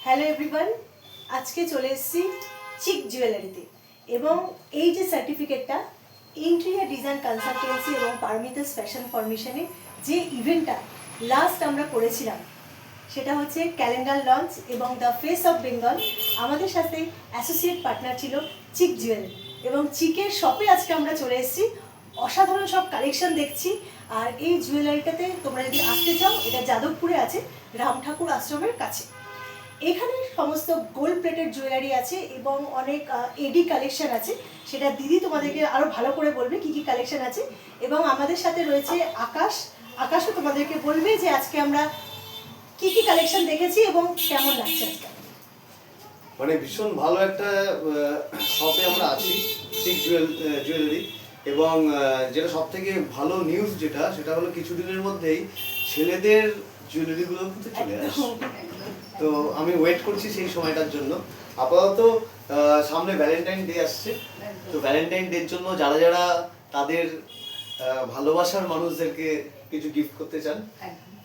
Hello everyone, আজকে চলে এসেছি চিক জুয়েলারিতে এবং এই যে সার্টিফিকেটটা ইন্টেরিয়র ডিজাইন কনসালটেন্সি এবং পারমিতাস ফ্যাশন ফরমেশনে যে ইভেন্টটা লাস্ট আমরা করেছিলাম সেটা হচ্ছে ক্যালেন্ডার লঞ্চ এবং দ্য ফেস অফ বেঙ্গল। আমাদের সাথে অ্যাসোসিয়েট পার্টনার ছিল চিক জুয়েলারি এবং চিকের শপে আজকে আমরা চলে এসেছি। অসাধারণ সব কালেকশন দেখছি। আর এই জুয়েলারিটাতে তোমরা যদি আসতে চাও, এটা যাদবপুরে আছে, রাম ঠাকুর আশ্রমের কাছে। এখানে সমস্ত গোল্ড প্লেটেড জুয়েলারি আছে এবং অনেক এডি কালেকশন আছে। সেটা দিদি তোমাদেরকে আরও ভালো করে বলবে কী কী কালেকশন আছে। এবং আমাদের সাথে রয়েছে আকাশও তোমাদেরকে বলবে যে আজকে আমরা কী কী কালেকশন দেখেছি এবং কেমন লাগছে আজকে। মানে ভীষণ ভালো একটা শপে আমরা আছি, চিক জুয়েলারি। এবং যেটা সব থেকে ভালো নিউজ সেটা হলো কিছুদিনের মধ্যেই ছেলেদের জুয়েলারিগুলো কিন্তু চলে আসে। তো আমি ওয়েট করছি সেই সময়টার জন্য। আপাতত সামনে ভ্যালেন্টাইন ডে আসছে, তো ভ্যালেন্টাইন ডের জন্য যারা যারা তাদের ভালোবাসার মানুষদেরকে কিছু গিফট করতে চান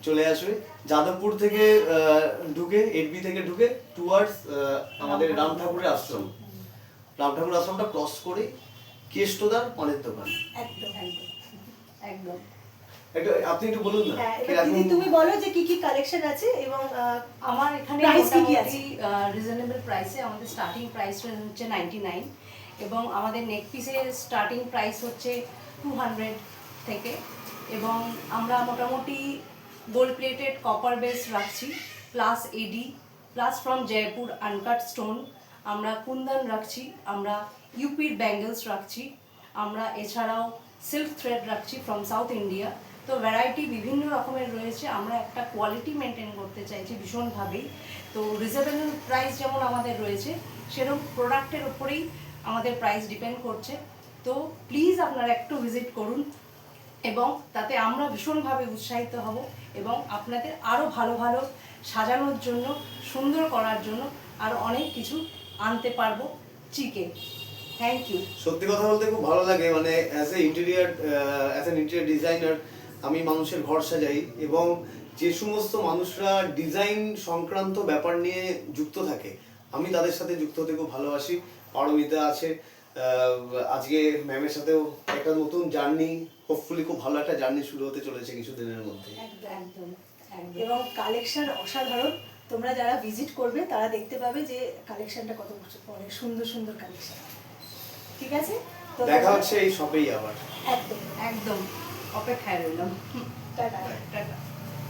চলে আসবে। যাদবপুর থেকে ঢুকে, এডবি থেকে ঢুকে টুয়ার্ডস আমাদের রাম ঠাকুরের আশ্রম, রাম ঠাকুর আশ্রমটা ক্রস করে কেষ্টদার পানের দোকান। একদম একদম একদম। আপনি একটু বলুন না, দিদি তুমি বলো যে কি কি কালেকশন আছে এবং আমার এখানে মোটামুটি রিজনেবল প্রাইসে আমাদের স্টার্টিং প্রাইস হচ্ছে 99 এবং আমাদের নেক পিসের স্টার্টিং প্রাইস হচ্ছে 200 থেকে। এবং আমরা মোটামুটি গোল্ড প্লেটেড কপার বেস রাখছি, plus AD, plus from Jaipur uncut stone আমরা কুন্দন রাখছি, আমরা ইউপির ব্যাঙ্গেলস রাখছি, আমরা এছাড়াও সিল্ক থ্রেড রাখছি ফ্রম সাউথ ইন্ডিয়া। তো ভ্যারাইটি বিভিন্ন রকমের রয়েছে। আমরা একটা কোয়ালিটি মেনটেন করতে চাইছি ভীষণভাবেই। তো রিজনেবল প্রাইস যেমন আমাদের রয়েছে, সেরকম প্রোডাক্টের উপরেই আমাদের প্রাইস ডিপেন্ড করছে। তো প্লিজ আপনারা একটু ভিজিট করুন এবং তাতে আমরা ভীষণভাবে উৎসাহিত হব এবং আপনাদের আরও ভালো ভালো সাজানোর জন্য, সুন্দর করার জন্য আরও অনেক কিছু আনতে পারবো চিকে। Thank you. সত্যি কথা বলতে খুব ভালো লাগে, মানে অ্যাজ এ ইন্টেরিয়র ডিজাইনার আমি মানুষের ঘর সাজাই এবং যে সমস্ত মানুষরা ডিজাইন সংক্রান্ত ব্যাপার নিয়ে যুক্ত থাকে আমি তাদের সাথে যুক্ত হতে খুব ভালোবাসি। পারমিতা আছে, আজকে ম্যামের সাথেও একটা নতুন জার্নি, হোপফুলি খুব ভালো একটা জার্নি শুরু হতে চলেছে কিছুদিনের মধ্যে। একদম এবং কালেকশন অসাধারণ। তোমরা যারা ভিজিট করবে তারা দেখতে পাবে যে কালেকশনটা কত অনেক সুন্দর সুন্দর কালেকশন। ঠিক আছে, তো দেখা হচ্ছে এই শপেই আবার। একদম একদম অপেক্ষায় রইলাম। টাটা। টাটা।